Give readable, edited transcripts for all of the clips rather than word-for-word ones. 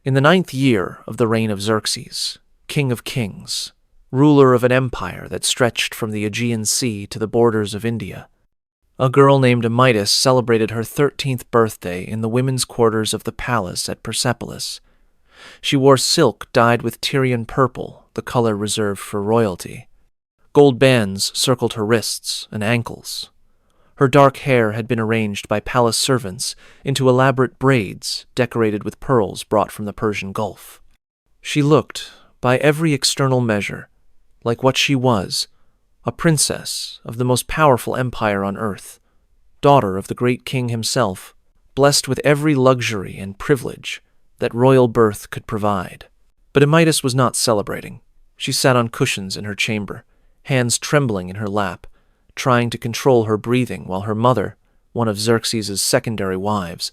In the 9th year of the reign of Xerxes, king of kings, ruler of an empire that stretched from the Aegean Sea to the borders of India, a girl named Amytis celebrated her 13th birthday in the women's quarters of the palace at Persepolis. She wore silk dyed with Tyrian purple, the color reserved for royalty. Gold bands circled her wrists and ankles. Her dark hair had been arranged by palace servants into elaborate braids decorated with pearls brought from the Persian Gulf. She looked, by every external measure, like what she was, a princess of the most powerful empire on earth, daughter of the great king himself, blessed with every luxury and privilege that royal birth could provide. But Amytis was not celebrating. She sat on cushions in her chamber, hands trembling in her lap, trying to control her breathing while her mother, one of Xerxes' secondary wives,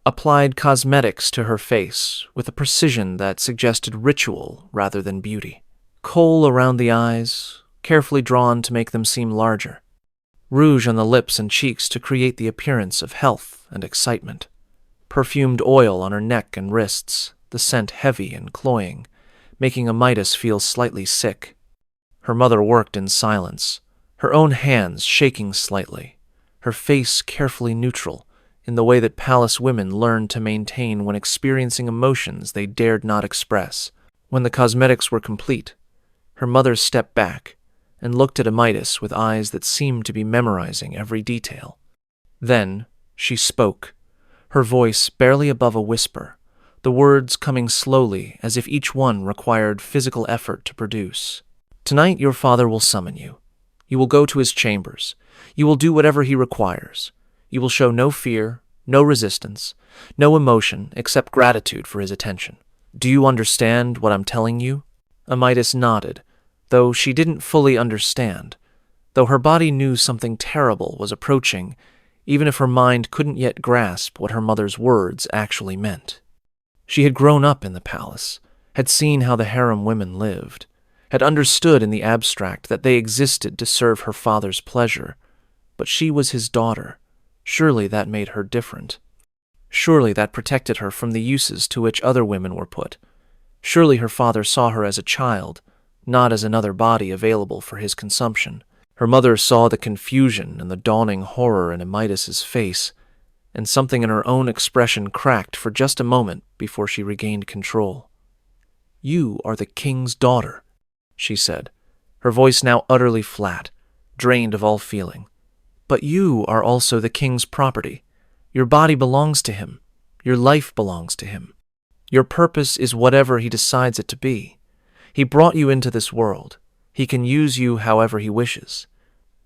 applied cosmetics to her face with a precision that suggested ritual rather than beauty. Kohl around the eyes, carefully drawn to make them seem larger. Rouge on the lips and cheeks to create the appearance of health and excitement. Perfumed oil on her neck and wrists, the scent heavy and cloying, making Amytis feel slightly sick. Her mother worked in silence, her own hands shaking slightly, her face carefully neutral, in the way that palace women learned to maintain when experiencing emotions they dared not express. When the cosmetics were complete, her mother stepped back and looked at Amytis with eyes that seemed to be memorizing every detail. Then she spoke, her voice barely above a whisper, the words coming slowly as if each one required physical effort to produce. "Tonight your father will summon you. You will go to his chambers. You will do whatever he requires. You will show no fear, no resistance, no emotion except gratitude for his attention. Do you understand what I'm telling you?" Amytis nodded, though she didn't fully understand, though her body knew something terrible was approaching, even if her mind couldn't yet grasp what her mother's words actually meant. She had grown up in the palace, had seen how the harem women lived, had understood in the abstract that they existed to serve her father's pleasure, but she was his daughter. Surely that made her different. Surely that protected her from the uses to which other women were put. Surely her father saw her as a child, not as another body available for his consumption. Her mother saw the confusion and the dawning horror in Amytis' face, and something in her own expression cracked for just a moment before she regained control. "You are the king's daughter," she said, her voice now utterly flat, drained of all feeling. "But you are also the king's property. Your body belongs to him. Your life belongs to him. Your purpose is whatever he decides it to be. He brought you into this world. He can use you however he wishes.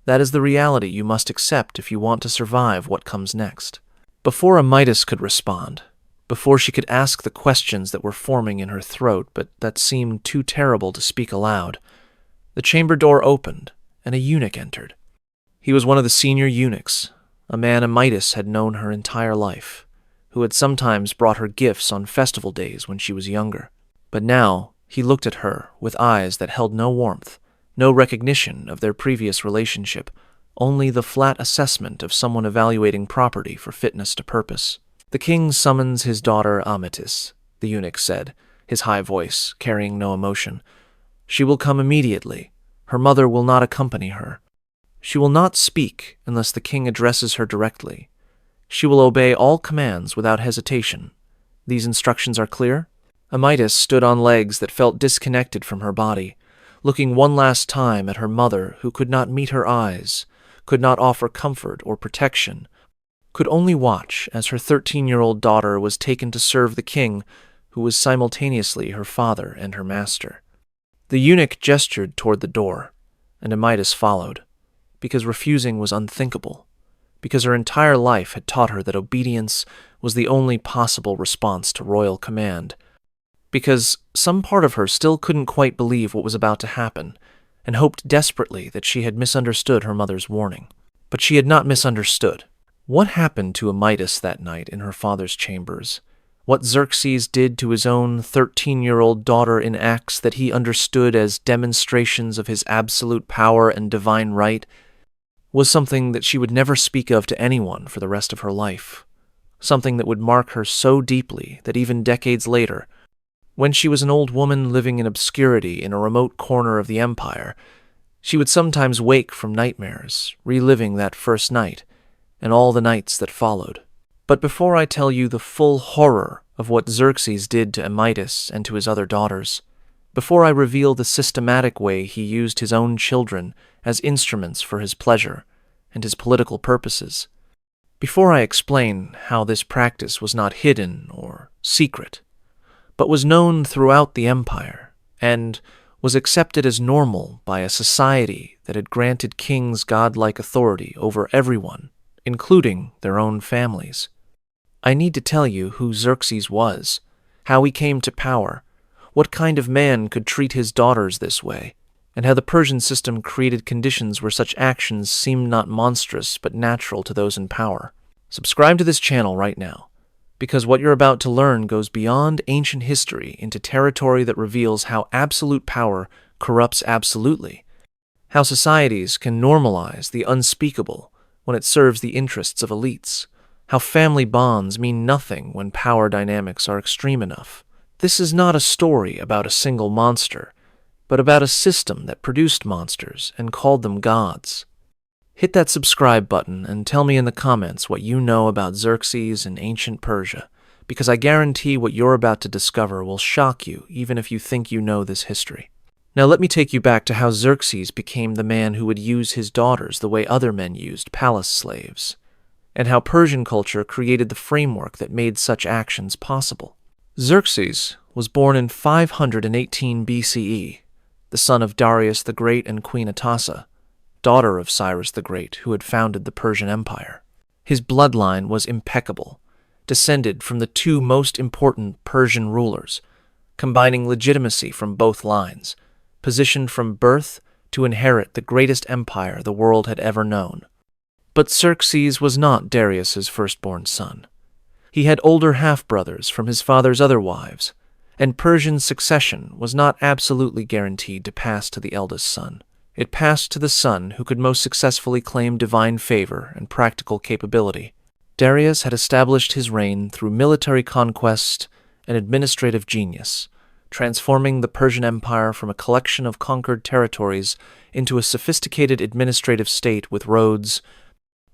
That is the reality you must accept if you want to survive what comes next." Before Amytis could respond, before she could ask the questions that were forming in her throat but that seemed too terrible to speak aloud, the chamber door opened and a eunuch entered. He was one of the senior eunuchs, a man Amytis had known her entire life, who had sometimes brought her gifts on festival days when she was younger. But now he looked at her with eyes that held no warmth, no recognition of their previous relationship, only the flat assessment of someone evaluating property for fitness to purpose. "The king summons his daughter Amytis," the eunuch said, his high voice carrying no emotion. "She will come immediately. Her mother will not accompany her. She will not speak unless the king addresses her directly. She will obey all commands without hesitation. These instructions are clear?" Amytis stood on legs that felt disconnected from her body, looking one last time at her mother who could not meet her eyes, could not offer comfort or protection, could only watch as her 13-year-old daughter was taken to serve the king, who was simultaneously her father and her master. The eunuch gestured toward the door, and Amytis followed, because refusing was unthinkable, because her entire life had taught her that obedience was the only possible response to royal command, because some part of her still couldn't quite believe what was about to happen, and hoped desperately that she had misunderstood her mother's warning. But she had not misunderstood. What happened to Amytis that night in her father's chambers? What Xerxes did to his own 13-year-old daughter in acts that he understood as demonstrations of his absolute power and divine right was something that she would never speak of to anyone for the rest of her life. something that would mark her so deeply that even decades later, when she was an old woman living in obscurity in a remote corner of the empire, she would sometimes wake from nightmares, reliving that first night and all the nights that followed. But before I tell you the full horror of what Xerxes did to Amytis and to his other daughters, before I reveal the systematic way he used his own children as instruments for his pleasure and his political purposes, before I explain how this practice was not hidden or secret, but was known throughout the empire and was accepted as normal by a society that had granted kings godlike authority over everyone, including their own families, I need to tell you who Xerxes was, how he came to power, what kind of man could treat his daughters this way, and how the Persian system created conditions where such actions seemed not monstrous but natural to those in power. Subscribe to this channel right now, because what you're about to learn goes beyond ancient history into territory that reveals how absolute power corrupts absolutely, how societies can normalize the unspeakable when it serves the interests of elites, how family bonds mean nothing when power dynamics are extreme enough. This is not a story about a single monster, but about a system that produced monsters and called them gods. Hit that subscribe button and tell me in the comments what you know about Xerxes and ancient Persia, because I guarantee what you're about to discover will shock you even if you think you know this history. Now let me take you back to how Xerxes became the man who would use his daughters the way other men used palace slaves, and how Persian culture created the framework that made such actions possible. Xerxes was born in 518 BCE, the son of Darius the Great and Queen Atassa, daughter of Cyrus the Great, who had founded the Persian Empire. His bloodline was impeccable, descended from the two most important Persian rulers, combining legitimacy from both lines, positioned from birth to inherit the greatest empire the world had ever known. But Xerxes was not Darius's firstborn son. He had older half-brothers from his father's other wives, and Persian succession was not absolutely guaranteed to pass to the eldest son. It passed to the son who could most successfully claim divine favor and practical capability. Darius had established his reign through military conquest and administrative genius, transforming the Persian Empire from a collection of conquered territories into a sophisticated administrative state with roads,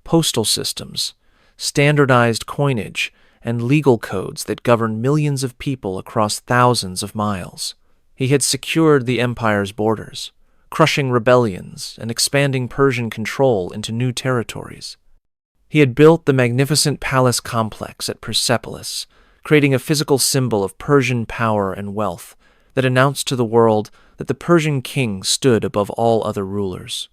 postal systems, standardized coinage, and legal codes that governed millions of people across thousands of miles. He had secured the empire's borders, crushing rebellions and expanding Persian control into new territories. He had built the magnificent palace complex at Persepolis, creating a physical symbol of Persian power and wealth that announced to the world that the Persian king stood above all other rulers.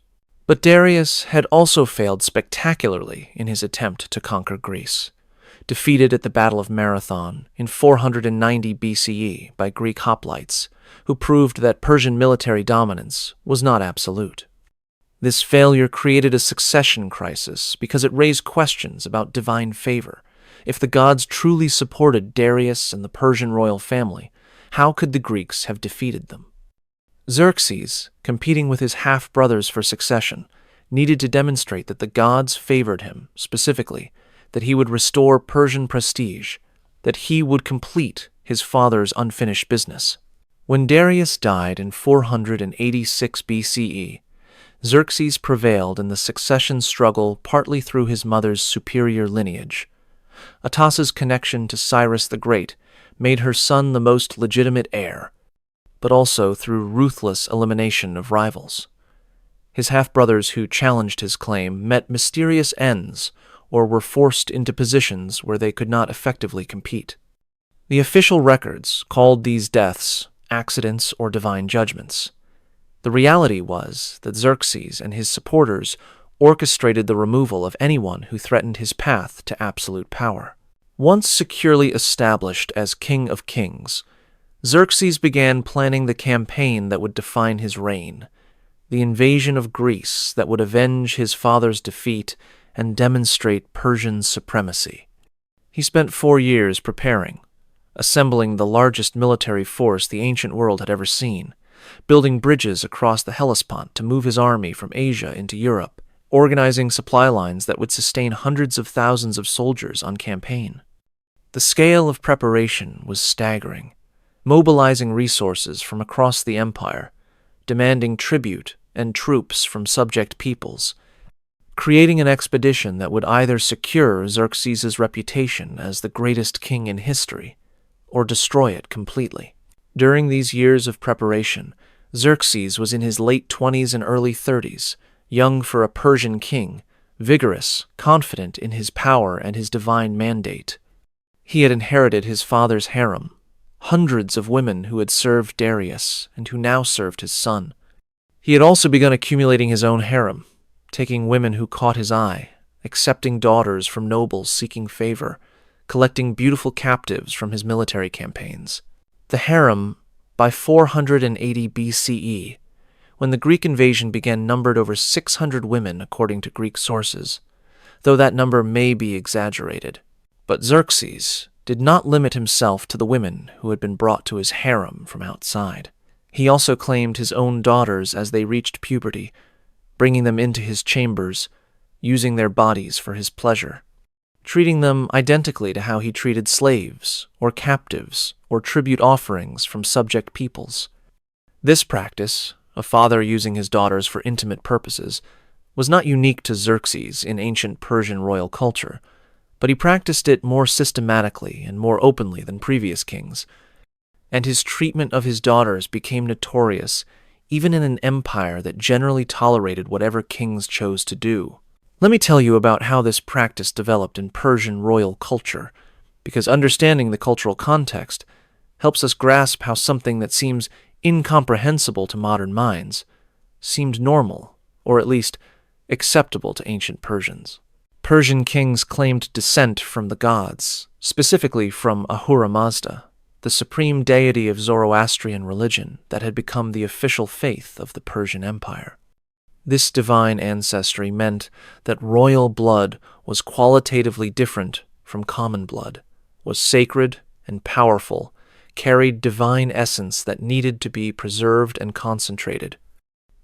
But Darius had also failed spectacularly in his attempt to conquer Greece, defeated at the Battle of Marathon in 490 BCE by Greek hoplites, who proved that Persian military dominance was not absolute. This failure created a succession crisis because it raised questions about divine favor. If the gods truly supported Darius and the Persian royal family, how could the Greeks have defeated them? Xerxes, competing with his half-brothers for succession, needed to demonstrate that the gods favored him, specifically, that he would restore Persian prestige, that he would complete his father's unfinished business. When Darius died in 486 BCE, Xerxes prevailed in the succession struggle partly through his mother's superior lineage. Atassa's connection to Cyrus the Great made her son the most legitimate heir, but also through ruthless elimination of rivals. His half-brothers who challenged his claim met mysterious ends or were forced into positions where they could not effectively compete. The official records called these deaths accidents or divine judgments. The reality was that Xerxes and his supporters orchestrated the removal of anyone who threatened his path to absolute power. Once securely established as King of Kings, Xerxes began planning the campaign that would define his reign, the invasion of Greece that would avenge his father's defeat and demonstrate Persian supremacy. He spent 4 years preparing, assembling the largest military force the ancient world had ever seen, building bridges across the Hellespont to move his army from Asia into Europe, organizing supply lines that would sustain hundreds of thousands of soldiers on campaign. The scale of preparation was staggering, mobilizing resources from across the empire, demanding tribute and troops from subject peoples, creating an expedition that would either secure Xerxes' reputation as the greatest king in history or destroy it completely. During these years of preparation, Xerxes was in his late 20s and early 30s, young for a Persian king, vigorous, confident in his power and his divine mandate. He had inherited his father's harem, hundreds of women who had served Darius and who now served his son. He had also begun accumulating his own harem, taking women who caught his eye, accepting daughters from nobles seeking favor, collecting beautiful captives from his military campaigns. The harem, by 480 BCE, when the Greek invasion began, numbered over 600 women according to Greek sources, though that number may be exaggerated. But Xerxes did not limit himself to the women who had been brought to his harem from outside. He also claimed his own daughters as they reached puberty, bringing them into his chambers, using their bodies for his pleasure, treating them identically to how he treated slaves or captives or tribute offerings from subject peoples. This practice, a father using his daughters for intimate purposes, was not unique to Xerxes in ancient Persian royal culture, but he practiced it more systematically and more openly than previous kings, and his treatment of his daughters became notorious even in an empire that generally tolerated whatever kings chose to do. Let me tell you about how this practice developed in Persian royal culture, because understanding the cultural context helps us grasp how something that seems incomprehensible to modern minds seemed normal, or at least acceptable to ancient Persians. Persian kings claimed descent from the gods, specifically from Ahura Mazda, the supreme deity of Zoroastrian religion that had become the official faith of the Persian Empire. This divine ancestry meant that royal blood was qualitatively different from common blood, was sacred and powerful, carried divine essence that needed to be preserved and concentrated.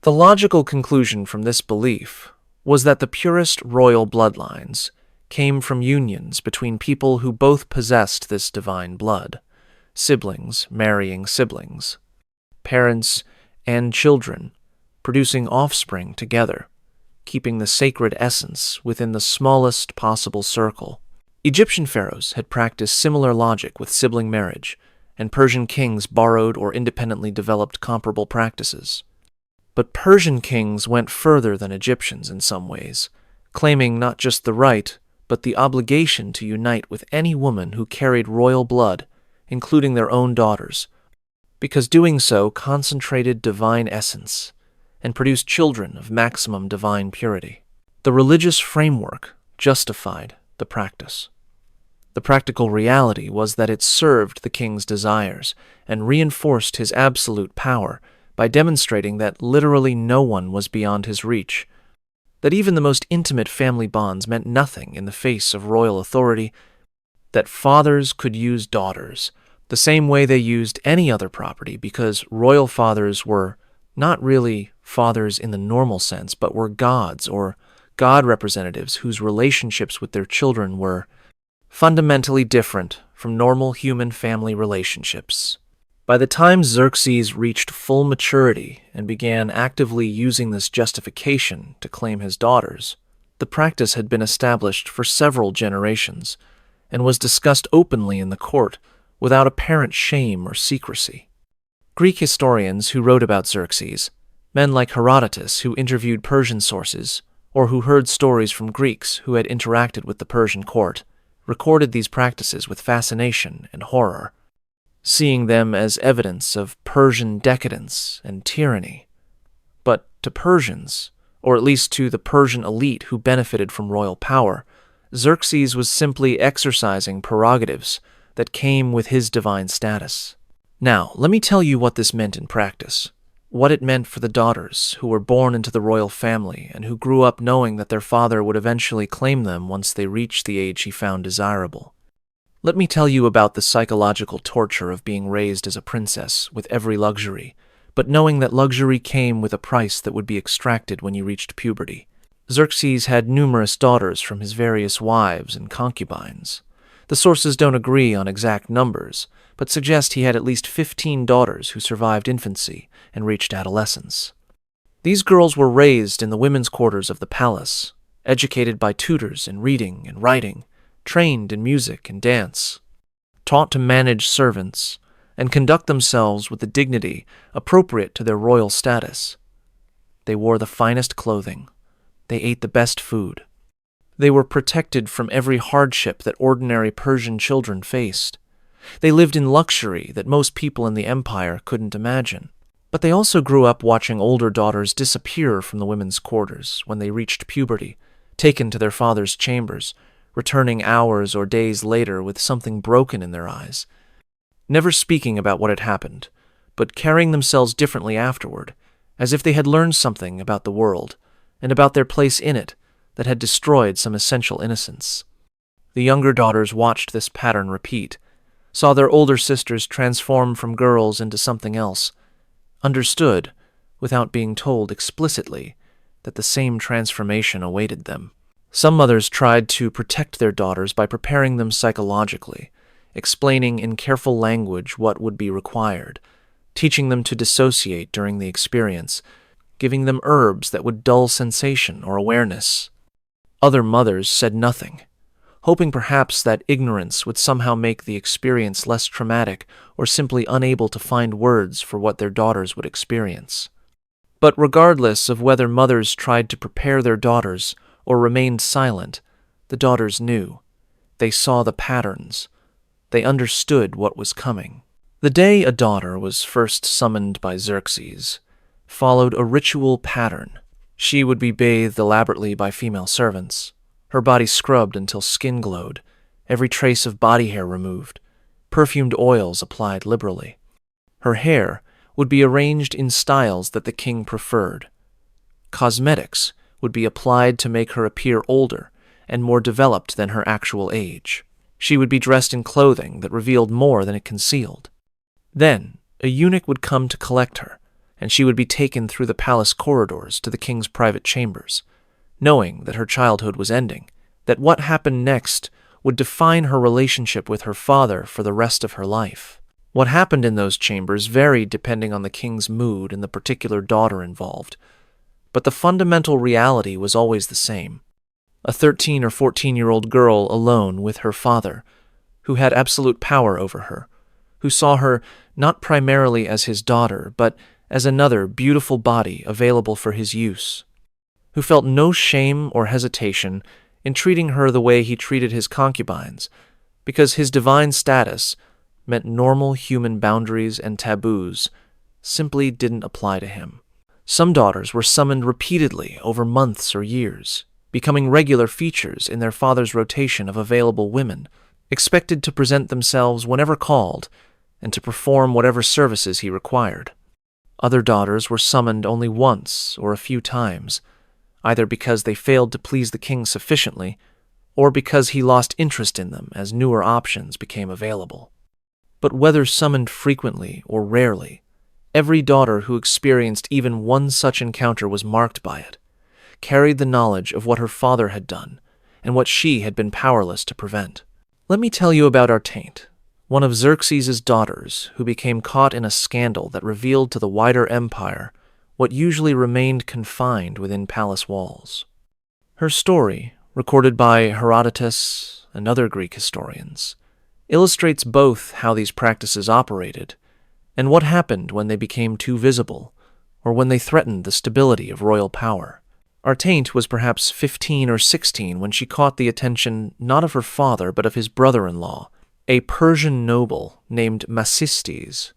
The logical conclusion from this belief was that the purest royal bloodlines came from unions between people who both possessed this divine blood, siblings marrying siblings, parents and children producing offspring together, keeping the sacred essence within the smallest possible circle. Egyptian pharaohs had practiced similar logic with sibling marriage, and Persian kings borrowed or independently developed comparable practices. But Persian kings went further than Egyptians in some ways, claiming not just the right, but the obligation to unite with any woman who carried royal blood, including their own daughters, because doing so concentrated divine essence and produced children of maximum divine purity. The religious framework justified the practice. The practical reality was that it served the king's desires and reinforced his absolute power by demonstrating that literally no one was beyond his reach, that even the most intimate family bonds meant nothing in the face of royal authority, that fathers could use daughters the same way they used any other property because royal fathers were not really fathers in the normal sense, but were gods or god representatives whose relationships with their children were fundamentally different from normal human family relationships. By the time Xerxes reached full maturity and began actively using this justification to claim his daughters, the practice had been established for several generations and was discussed openly in the court without apparent shame or secrecy. Greek historians who wrote about Xerxes, men like Herodotus who interviewed Persian sources, or who heard stories from Greeks who had interacted with the Persian court, recorded these practices with fascination and horror, seeing them as evidence of Persian decadence and tyranny. But to Persians, or at least to the Persian elite who benefited from royal power, Xerxes was simply exercising prerogatives that came with his divine status. Now, let me tell you what this meant in practice, what it meant for the daughters who were born into the royal family and who grew up knowing that their father would eventually claim them once they reached the age he found desirable. Let me tell you about the psychological torture of being raised as a princess with every luxury, but knowing that luxury came with a price that would be extracted when you reached puberty. Xerxes had numerous daughters from his various wives and concubines. The sources don't agree on exact numbers, but suggest he had at least 15 daughters who survived infancy and reached adolescence. These girls were raised in the women's quarters of the palace, educated by tutors in reading and writing, trained in music and dance, taught to manage servants, and conduct themselves with the dignity appropriate to their royal status. They wore the finest clothing. They ate the best food. They were protected from every hardship that ordinary Persian children faced. They lived in luxury that most people in the empire couldn't imagine. But they also grew up watching older daughters disappear from the women's quarters when they reached puberty, taken to their father's chambers, returning hours or days later with something broken in their eyes. Never speaking about what had happened, but carrying themselves differently afterward, as if they had learned something about the world and about their place in it that had destroyed some essential innocence. The younger daughters watched this pattern repeat, saw their older sisters transform from girls into something else, understood, without being told explicitly, that the same transformation awaited them. Some mothers tried to protect their daughters by preparing them psychologically, explaining in careful language what would be required, teaching them to dissociate during the experience, giving them herbs that would dull sensation or awareness. Other mothers said nothing, hoping perhaps that ignorance would somehow make the experience less traumatic or simply unable to find words for what their daughters would experience. But regardless of whether mothers tried to prepare their daughters or remained silent, the daughters knew. They saw the patterns. They understood what was coming. The day a daughter was first summoned by Xerxes followed a ritual pattern. She would be bathed elaborately by female servants, her body scrubbed until skin glowed, every trace of body hair removed, perfumed oils applied liberally. Her hair would be arranged in styles that the king preferred. Cosmetics would be applied to make her appear older and more developed than her actual age. She would be dressed in clothing that revealed more than it concealed. Then, a eunuch would come to collect her, and she would be taken through the palace corridors to the king's private chambers, knowing that her childhood was ending, that what happened next would define her relationship with her father for the rest of her life. What happened in those chambers varied depending on the king's mood and the particular daughter involved, but the fundamental reality was always the same. A 13 or 14-year-old girl alone with her father, who had absolute power over her, who saw her not primarily as his daughter, but as another beautiful body available for his use, who felt no shame or hesitation in treating her the way he treated his concubines, because his divine status meant normal human boundaries and taboos simply didn't apply to him. Some daughters were summoned repeatedly over months or years, becoming regular features in their father's rotation of available women, expected to present themselves whenever called and to perform whatever services he required. Other daughters were summoned only once or a few times, either because they failed to please the king sufficiently or because he lost interest in them as newer options became available. But whether summoned frequently or rarely, every daughter who experienced even one such encounter was marked by it, carried the knowledge of what her father had done and what she had been powerless to prevent. Let me tell you about Artaint, one of Xerxes' daughters who became caught in a scandal that revealed to the wider empire what usually remained confined within palace walls. Her story, recorded by Herodotus and other Greek historians, illustrates both how these practices operated and what happened when they became too visible or when they threatened the stability of royal power. Artaint was perhaps 15 or 16 when she caught the attention not of her father but of his brother-in-law, a Persian noble named Macystes,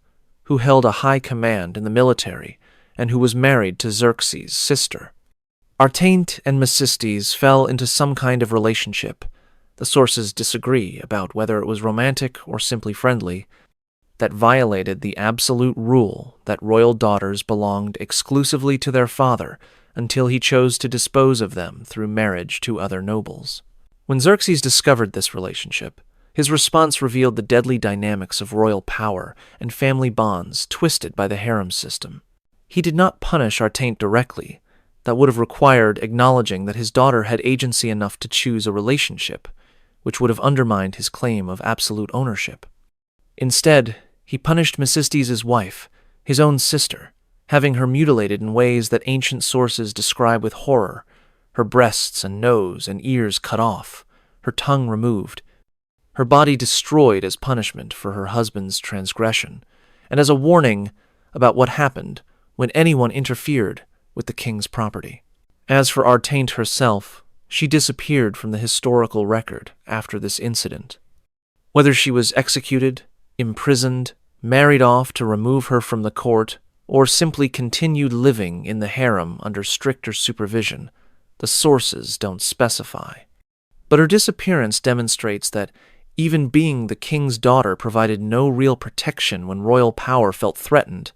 who held a high command in the military and who was married to Xerxes' sister. Artaint and Macystes fell into some kind of relationship. The sources disagree about whether it was romantic or simply friendly, that violated the absolute rule that royal daughters belonged exclusively to their father until he chose to dispose of them through marriage to other nobles. When Xerxes discovered this relationship, his response revealed the deadly dynamics of royal power and family bonds twisted by the harem system. He did not punish Artaint directly, that would have required acknowledging that his daughter had agency enough to choose a relationship, which would have undermined his claim of absolute ownership. Instead, he punished Mecystes' wife, his own sister, having her mutilated in ways that ancient sources describe with horror, her breasts and nose and ears cut off, her tongue removed, her body destroyed as punishment for her husband's transgression, and as a warning about what happened when anyone interfered with the king's property. As for Artainte herself, she disappeared from the historical record after this incident. Whether she was executed, imprisoned, married off to remove her from the court, or simply continued living in the harem under stricter supervision, the sources don't specify. But her disappearance demonstrates that even being the king's daughter provided no real protection when royal power felt threatened.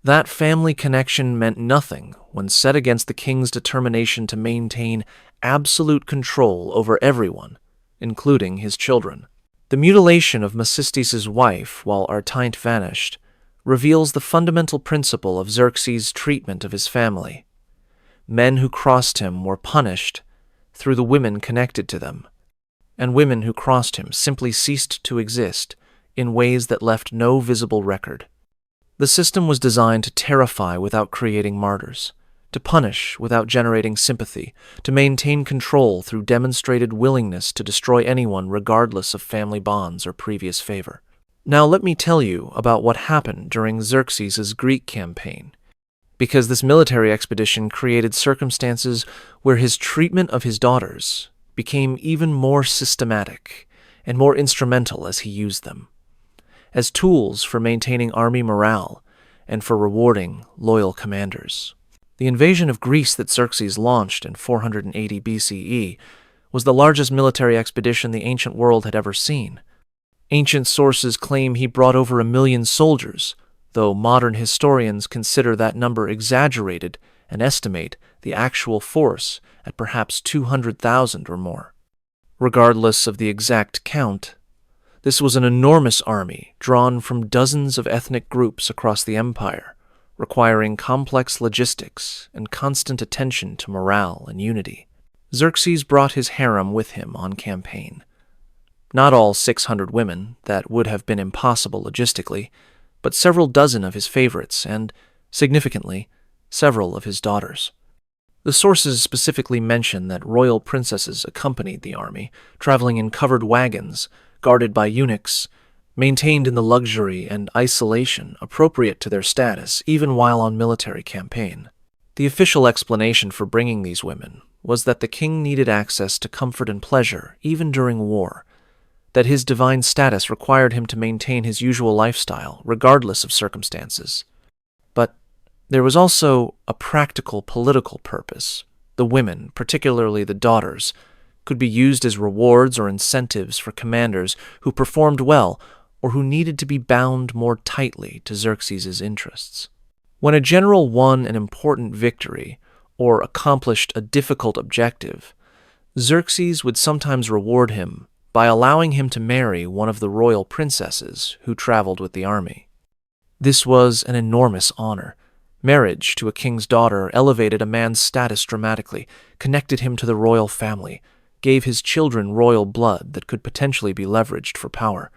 That family connection meant nothing when set against the king's determination to maintain absolute control over everyone, including his children. The mutilation of Mecystes' wife while Artainte vanished reveals the fundamental principle of Xerxes' treatment of his family. Men who crossed him were punished through the women connected to them, and women who crossed him simply ceased to exist in ways that left no visible record. The system was designed to terrify without creating martyrs, to punish without generating sympathy, to maintain control through demonstrated willingness to destroy anyone regardless of family bonds or previous favor. Now let me tell you about what happened during Xerxes' Greek campaign, because this military expedition created circumstances where his treatment of his daughters became even more systematic and more instrumental as he used them, as tools for maintaining army morale and for rewarding loyal commanders. The invasion of Greece that Xerxes launched in 480 BCE was the largest military expedition the ancient world had ever seen. Ancient sources claim he brought over 1 million soldiers, though modern historians consider that number exaggerated and estimate the actual force at perhaps 200,000 or more. Regardless of the exact count, this was an enormous army drawn from dozens of ethnic groups across the empire, requiring complex logistics and constant attention to morale and unity. Xerxes brought his harem with him on campaign. Not all 600 women, that would have been impossible logistically, but several dozen of his favorites and, significantly, several of his daughters. The sources specifically mention that royal princesses accompanied the army, traveling in covered wagons, guarded by eunuchs, maintained in the luxury and isolation appropriate to their status even while on military campaign. The official explanation for bringing these women was that the king needed access to comfort and pleasure even during war, that his divine status required him to maintain his usual lifestyle regardless of circumstances. But there was also a practical political purpose. The women, particularly the daughters, could be used as rewards or incentives for commanders who performed well or who needed to be bound more tightly to Xerxes' interests. When a general won an important victory or accomplished a difficult objective, Xerxes would sometimes reward him by allowing him to marry one of the royal princesses who traveled with the army. This was an enormous honor. Marriage to a king's daughter elevated a man's status dramatically, connected him to the royal family, gave his children royal blood that could potentially be leveraged for power.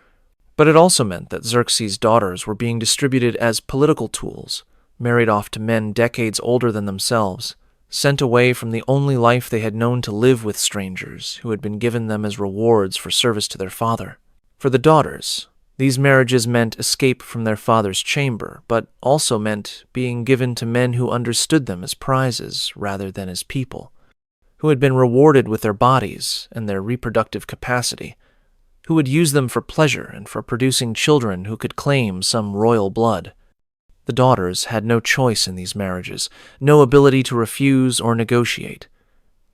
But it also meant that Xerxes' daughters were being distributed as political tools, married off to men decades older than themselves, sent away from the only life they had known to live with strangers who had been given them as rewards for service to their father. For the daughters, these marriages meant escape from their father's chamber, but also meant being given to men who understood them as prizes rather than as people, who had been rewarded with their bodies and their reproductive capacity, who would use them for pleasure and for producing children who could claim some royal blood. The daughters had no choice in these marriages, no ability to refuse or negotiate.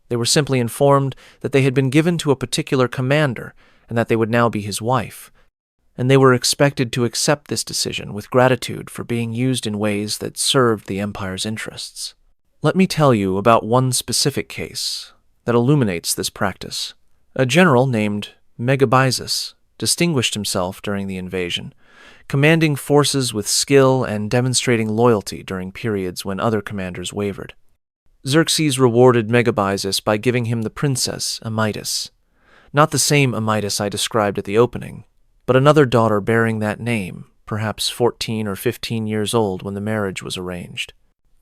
They were simply informed that they had been given to a particular commander and that they would now be his wife, and they were expected to accept this decision with gratitude for being used in ways that served the empire's interests. Let me tell you about one specific case that illuminates this practice. A general named Megabyzus distinguished himself during the invasion, commanding forces with skill and demonstrating loyalty during periods when other commanders wavered. Xerxes rewarded Megabyzus by giving him the princess Amytis. Not the same Amytis I described at the opening, but another daughter bearing that name, perhaps 14 or 15 years old when the marriage was arranged.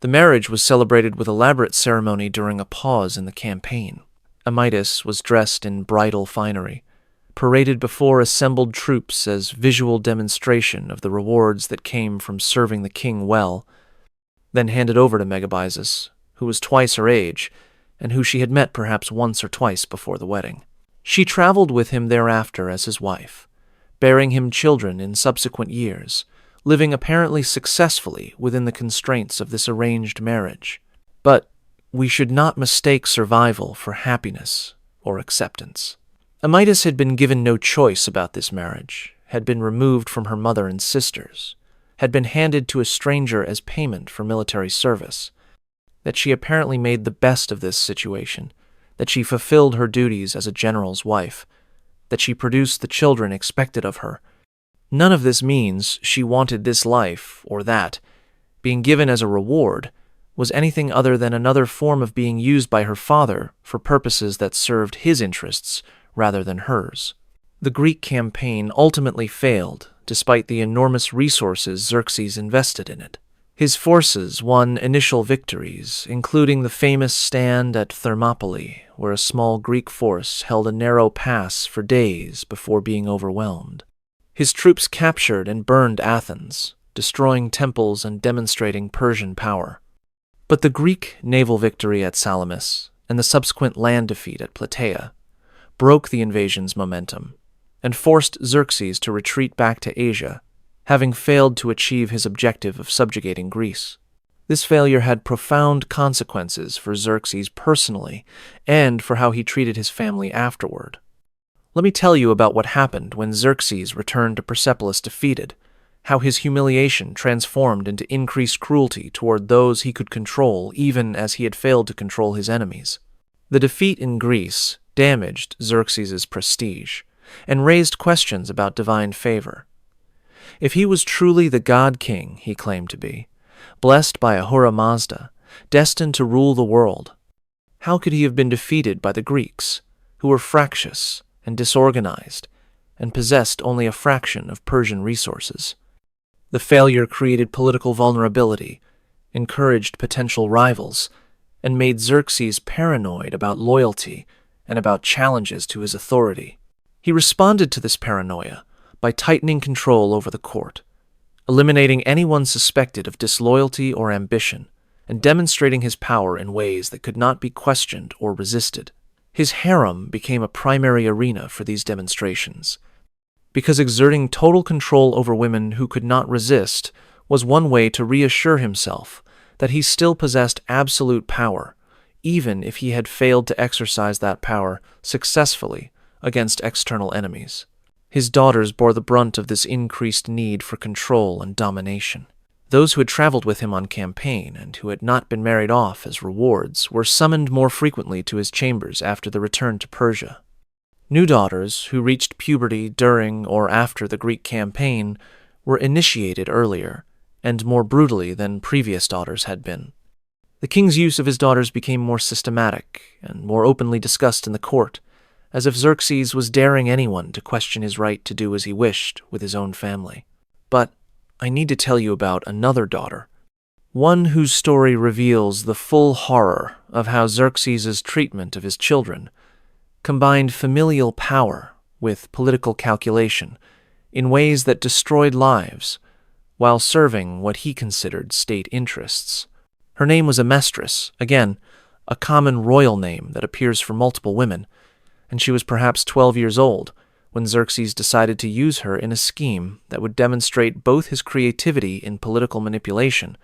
The marriage was celebrated with elaborate ceremony during a pause in the campaign. Amytis was dressed in bridal finery, paraded before assembled troops as visual demonstration of the rewards that came from serving the king well, then handed over to Megabyzus, who was twice her age, and who she had met perhaps once or twice before the wedding. She traveled with him thereafter as his wife, bearing him children in subsequent years, living apparently successfully within the constraints of this arranged marriage. But we should not mistake survival for happiness or acceptance. Amytis had been given no choice about this marriage, had been removed from her mother and sisters, had been handed to a stranger as payment for military service, that she apparently made the best of this situation, that she fulfilled her duties as a general's wife, that she produced the children expected of her. None of this means she wanted this life or that. Being given as a reward was anything other than another form of being used by her father for purposes that served his interests rather than hers. The Greek campaign ultimately failed, despite the enormous resources Xerxes invested in it. His forces won initial victories, including the famous stand at Thermopylae, where a small Greek force held a narrow pass for days before being overwhelmed. His troops captured and burned Athens, destroying temples and demonstrating Persian power. But the Greek naval victory at Salamis and the subsequent land defeat at Plataea broke the invasion's momentum and forced Xerxes to retreat back to Asia, having failed to achieve his objective of subjugating Greece. This failure had profound consequences for Xerxes personally and for how he treated his family afterward. Let me tell you about what happened when Xerxes returned to Persepolis defeated, how his humiliation transformed into increased cruelty toward those he could control even as he had failed to control his enemies. The defeat in Greece damaged Xerxes' prestige and raised questions about divine favor. If he was truly the god king he claimed to be, blessed by Ahura Mazda, destined to rule the world, how could he have been defeated by the Greeks, who were fractious and disorganized and possessed only a fraction of Persian resources? The failure created political vulnerability, encouraged potential rivals, and made Xerxes paranoid about loyalty and about challenges to his authority. He responded to this paranoia by tightening control over the court, eliminating anyone suspected of disloyalty or ambition, and demonstrating his power in ways that could not be questioned or resisted. His harem became a primary arena for these demonstrations, because exerting total control over women who could not resist was one way to reassure himself that he still possessed absolute power, even if he had failed to exercise that power successfully against external enemies. His daughters bore the brunt of this increased need for control and domination. Those who had traveled with him on campaign and who had not been married off as rewards were summoned more frequently to his chambers after the return to Persia. New daughters who reached puberty during or after the Greek campaign were initiated earlier and more brutally than previous daughters had been. The king's use of his daughters became more systematic and more openly discussed in the court, as if Xerxes was daring anyone to question his right to do as he wished with his own family. But I need to tell you about another daughter, one whose story reveals the full horror of how Xerxes' treatment of his children combined familial power with political calculation in ways that destroyed lives while serving what he considered state interests. Her name was Amestris, again, a common royal name that appears for multiple women, and she was perhaps 12 years old when Xerxes decided to use her in a scheme that would demonstrate both his creativity in political manipulation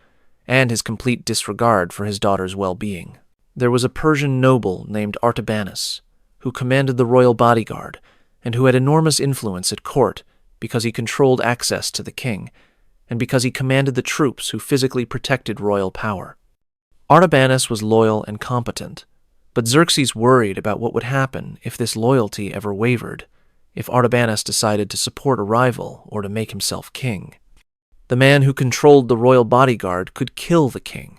and his complete disregard for his daughter's well-being. There was a Persian noble named Artabanus, who commanded the royal bodyguard and who had enormous influence at court because he controlled access to the king and because he commanded the troops who physically protected royal power. Artabanus was loyal and competent, but Xerxes worried about what would happen if this loyalty ever wavered, if Artabanus decided to support a rival or to make himself king. The man who controlled the royal bodyguard could kill the king,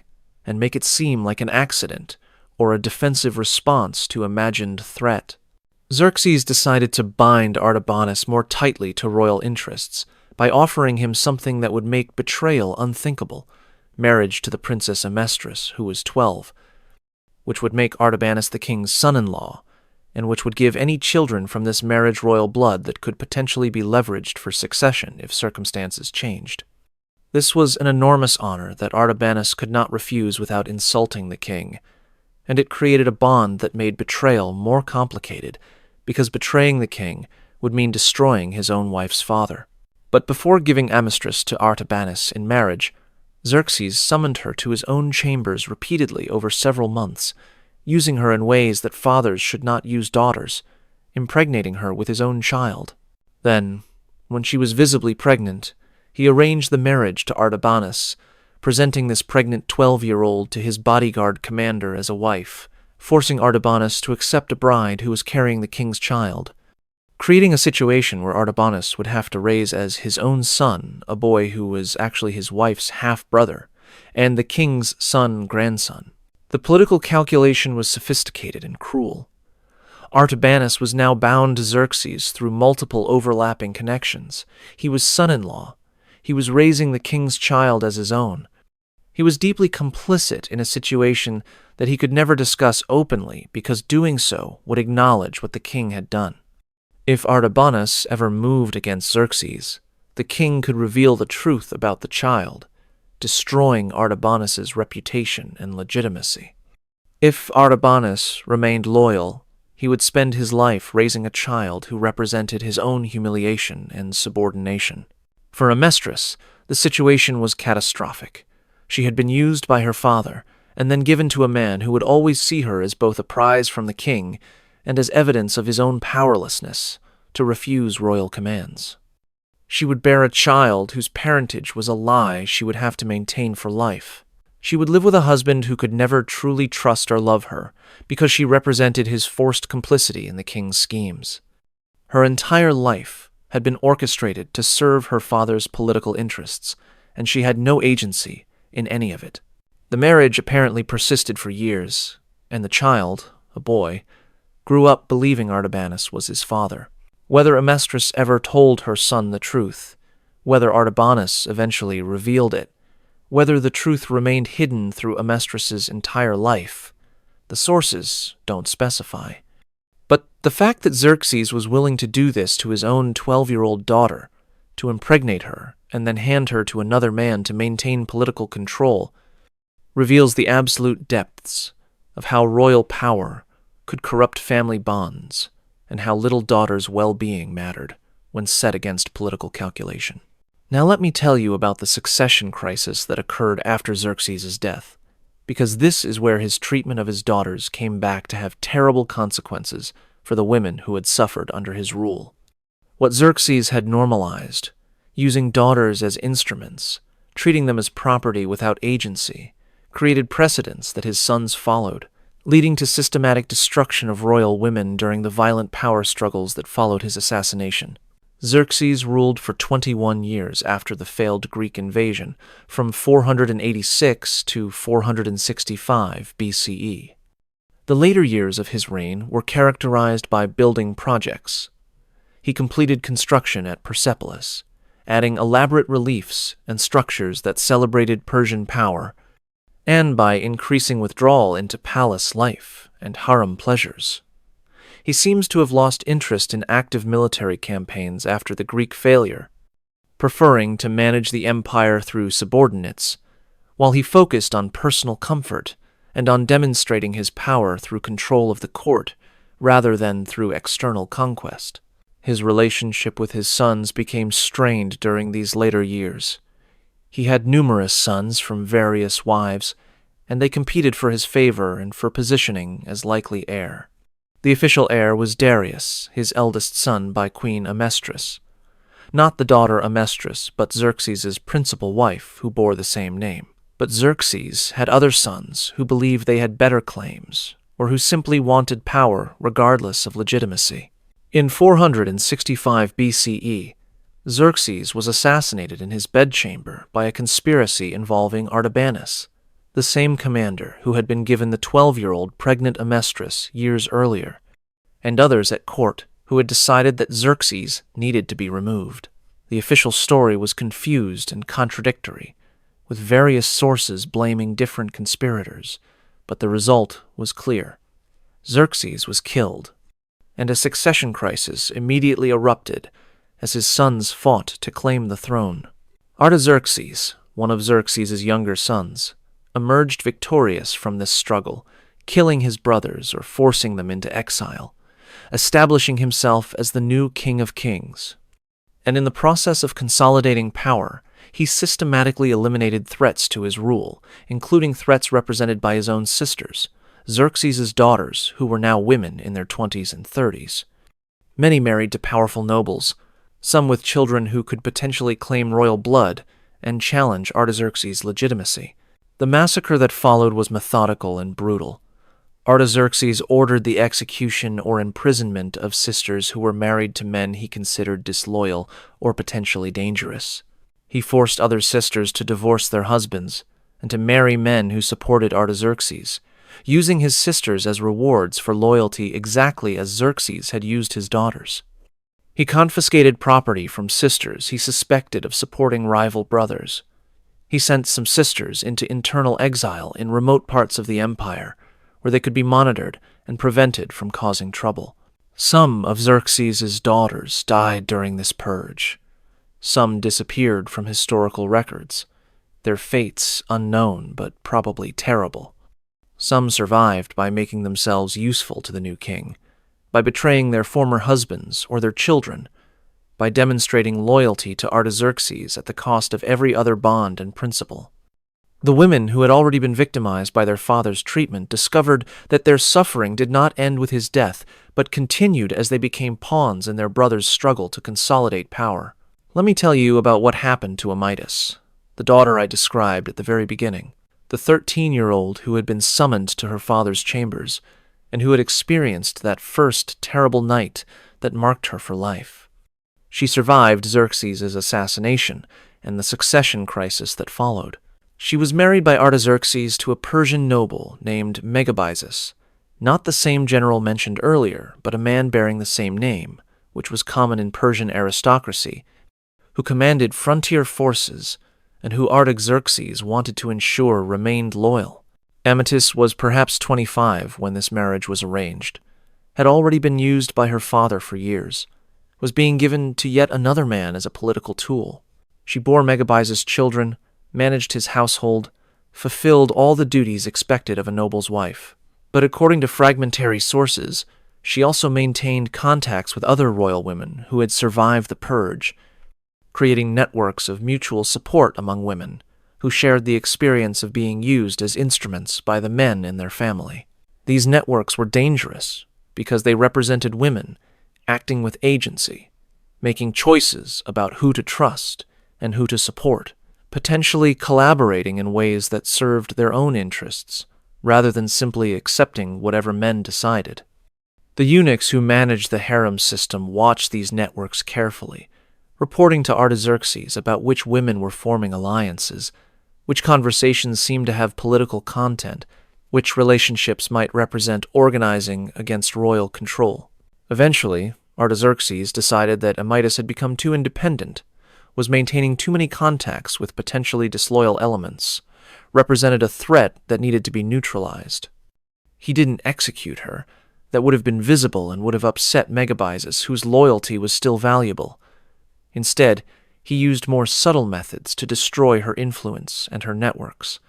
and make it seem like an accident or a defensive response to imagined threat. Xerxes decided to bind Artabanus more tightly to royal interests by offering him something that would make betrayal unthinkable, marriage to the princess Amestris, who was 12, which would make Artabanus the king's son-in-law, and which would give any children from this marriage royal blood that could potentially be leveraged for succession if circumstances changed. This was an enormous honor that Artabanus could not refuse without insulting the king, and it created a bond that made betrayal more complicated, because betraying the king would mean destroying his own wife's father. But before giving Amestris to Artabanus in marriage, Xerxes summoned her to his own chambers repeatedly over several months, using her in ways that fathers should not use daughters, impregnating her with his own child. Then, when she was visibly pregnant, he arranged the marriage to Artabanus, presenting this pregnant 12-year-old to his bodyguard commander as a wife, forcing Artabanus to accept a bride who was carrying the king's child, creating a situation where Artabanus would have to raise as his own son a boy who was actually his wife's half-brother, and the king's son-grandson. The political calculation was sophisticated and cruel. Artabanus was now bound to Xerxes through multiple overlapping connections. He was son-in-law. He was raising the king's child as his own. He was deeply complicit in a situation that he could never discuss openly because doing so would acknowledge what the king had done. If Artabanus ever moved against Xerxes, the king could reveal the truth about the child, destroying Artabanus's reputation and legitimacy. If Artabanus remained loyal, he would spend his life raising a child who represented his own humiliation and subordination. For Amestris, the situation was catastrophic. She had been used by her father, and then given to a man who would always see her as both a prize from the king and as evidence of his own powerlessness to refuse royal commands. She would bear a child whose parentage was a lie she would have to maintain for life. She would live with a husband who could never truly trust or love her because she represented his forced complicity in the king's schemes. Her entire life had been orchestrated to serve her father's political interests, and she had no agency in any of it. The marriage apparently persisted for years, and the child, a boy, grew up believing Artabanus was his father. Whether Amestris ever told her son the truth, whether Artabanus eventually revealed it, whether the truth remained hidden through Amestris's entire life, the sources don't specify. But the fact that Xerxes was willing to do this to his own 12-year-old daughter, to impregnate her and then hand her to another man to maintain political control, reveals the absolute depths of how royal power could corrupt family bonds and how little daughters' well-being mattered when set against political calculation. Now let me tell you about the succession crisis that occurred after Xerxes' death, because this is where his treatment of his daughters came back to have terrible consequences for the women who had suffered under his rule. What Xerxes had normalized, using daughters as instruments, treating them as property without agency, created precedents that his sons followed, leading to systematic destruction of royal women during the violent power struggles that followed his assassination. Xerxes ruled for 21 years after the failed Greek invasion, from 486 to 465 BCE. The later years of his reign were characterized by building projects. He completed construction at Persepolis, adding elaborate reliefs and structures that celebrated Persian power, and by increasing withdrawal into palace life and harem pleasures. He seems to have lost interest in active military campaigns after the Greek failure, preferring to manage the empire through subordinates, while he focused on personal comfort and on demonstrating his power through control of the court rather than through external conquest. His relationship with his sons became strained during these later years. He had numerous sons from various wives, and they competed for his favor and for positioning as likely heir. The official heir was Darius, his eldest son by Queen Amestris. Not the daughter Amestris, but Xerxes' principal wife, who bore the same name. But Xerxes had other sons who believed they had better claims, or who simply wanted power regardless of legitimacy. In 465 BCE, Xerxes was assassinated in his bedchamber by a conspiracy involving Artabanus, the the same commander who had been given the 12-year-old pregnant Amestris years earlier, and others at court who had decided that Xerxes needed to be removed. The official story was confused and contradictory, with various sources blaming different conspirators, but the result was clear. Xerxes was killed, and a succession crisis immediately erupted as his sons fought to claim the throne. Artaxerxes, one of Xerxes' younger sons, emerged victorious from this struggle, killing his brothers or forcing them into exile, establishing himself as the new king of kings. And in the process of consolidating power, he systematically eliminated threats to his rule, including threats represented by his own sisters, Xerxes' daughters, who were now women in their 20s and 30s. Many married to powerful nobles, some with children who could potentially claim royal blood and challenge Artaxerxes' legitimacy. The massacre that followed was methodical and brutal. Artaxerxes ordered the execution or imprisonment of sisters who were married to men he considered disloyal or potentially dangerous. He forced other sisters to divorce their husbands and to marry men who supported Artaxerxes, using his sisters as rewards for loyalty exactly as Xerxes had used his daughters. He confiscated property from sisters he suspected of supporting rival brothers. He sent some sisters into internal exile in remote parts of the empire, where they could be monitored and prevented from causing trouble. Some of Xerxes' daughters died during this purge. Some disappeared from historical records, their fates unknown but probably terrible. Some survived by making themselves useful to the new king, by betraying their former husbands or their children, by demonstrating loyalty to Artaxerxes at the cost of every other bond and principle. The women who had already been victimized by their father's treatment discovered that their suffering did not end with his death, but continued as they became pawns in their brother's struggle to consolidate power. Let me tell you about what happened to Amytis, the daughter I described at the very beginning, the 13-year-old who had been summoned to her father's chambers, and who had experienced that first terrible night that marked her for life. She survived Xerxes' assassination and the succession crisis that followed. She was married by Artaxerxes to a Persian noble named Megabyzus, not the same general mentioned earlier, but a man bearing the same name, which was common in Persian aristocracy, who commanded frontier forces and who Artaxerxes wanted to ensure remained loyal. Amytis was perhaps 25 when this marriage was arranged, had already been used by her father for years, was being given to yet another man as a political tool. She bore Megabyzus' children, managed his household, fulfilled all the duties expected of a noble's wife. But according to fragmentary sources, she also maintained contacts with other royal women who had survived the purge, creating networks of mutual support among women who shared the experience of being used as instruments by the men in their family. These networks were dangerous because they represented women acting with agency, making choices about who to trust and who to support, potentially collaborating in ways that served their own interests, rather than simply accepting whatever men decided. The eunuchs who managed the harem system watched these networks carefully, reporting to Artaxerxes about which women were forming alliances, which conversations seemed to have political content, which relationships might represent organizing against royal control. Eventually, Artaxerxes decided that Amytis had become too independent, was maintaining too many contacts with potentially disloyal elements, represented a threat that needed to be neutralized. He didn't execute her. That would have been visible and would have upset Megabyzus, whose loyalty was still valuable. Instead, he used more subtle methods to destroy her influence and her networks.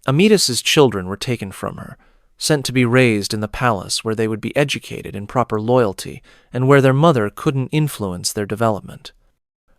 Amytis' children were taken from her, sent to be raised in the palace where they would be educated in proper loyalty and where their mother couldn't influence their development.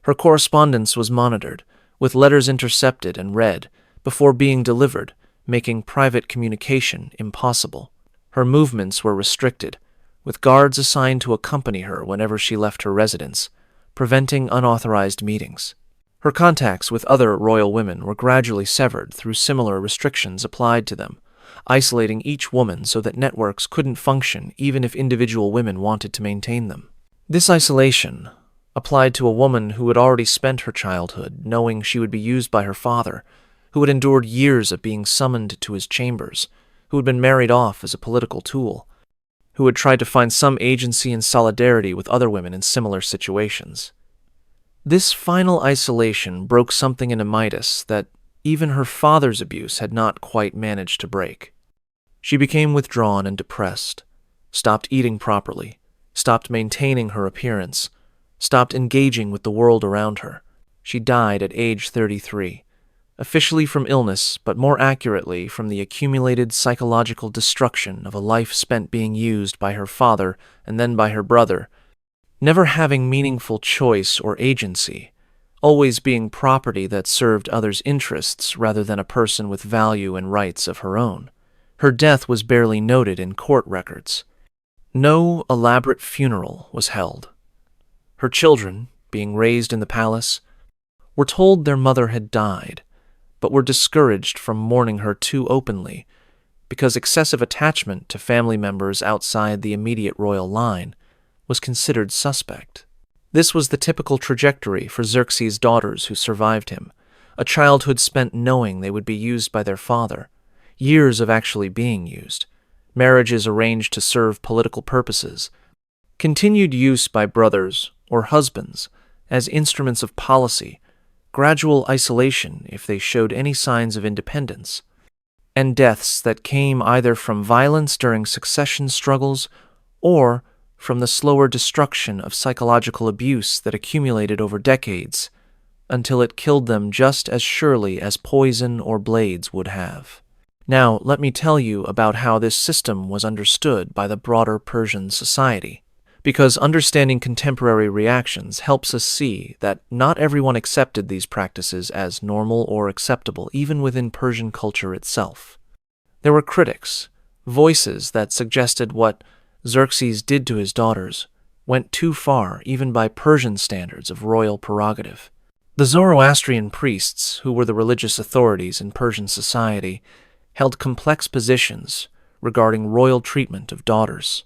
Her correspondence was monitored, with letters intercepted and read, before being delivered, making private communication impossible. Her movements were restricted, with guards assigned to accompany her whenever she left her residence, preventing unauthorized meetings. Her contacts with other royal women were gradually severed through similar restrictions applied to them, isolating each woman so that networks couldn't function even if individual women wanted to maintain them. This isolation applied to a woman who had already spent her childhood knowing she would be used by her father, who who had endured years of being summoned to his chambers, who had been married off as a political tool, who had tried to find some agency and solidarity with other women in similar situations. This final isolation broke something in Midas that even her father's abuse had not quite managed to break. She became withdrawn and depressed, stopped eating properly, stopped maintaining her appearance, stopped engaging with the world around her. She died at age 33, officially from illness, but more accurately from the accumulated psychological destruction of a life spent being used by her father and then by her brother, never having meaningful choice or agency, always being property that served others' interests rather than a person with value and rights of her own. Her death was barely noted in court records. No elaborate funeral was held. Her children, being raised in the palace, were told their mother had died, but were discouraged from mourning her too openly, because excessive attachment to family members outside the immediate royal line was considered suspect. This was the typical trajectory for Xerxes' daughters who survived him, a childhood spent knowing they would be used by their father, years of actually being used, marriages arranged to serve political purposes, continued use by brothers or husbands as instruments of policy, gradual isolation if they showed any signs of independence, and deaths that came either from violence during succession struggles or from the slower destruction of psychological abuse that accumulated over decades until it killed them just as surely as poison or blades would have. Now, let me tell you about how this system was understood by the broader Persian society, because understanding contemporary reactions helps us see that not everyone accepted these practices as normal or acceptable even within Persian culture itself. There were critics, voices that suggested what Xerxes did to his daughters went too far even by Persian standards of royal prerogative. The Zoroastrian priests, who were the religious authorities in Persian society, held complex positions regarding royal treatment of daughters.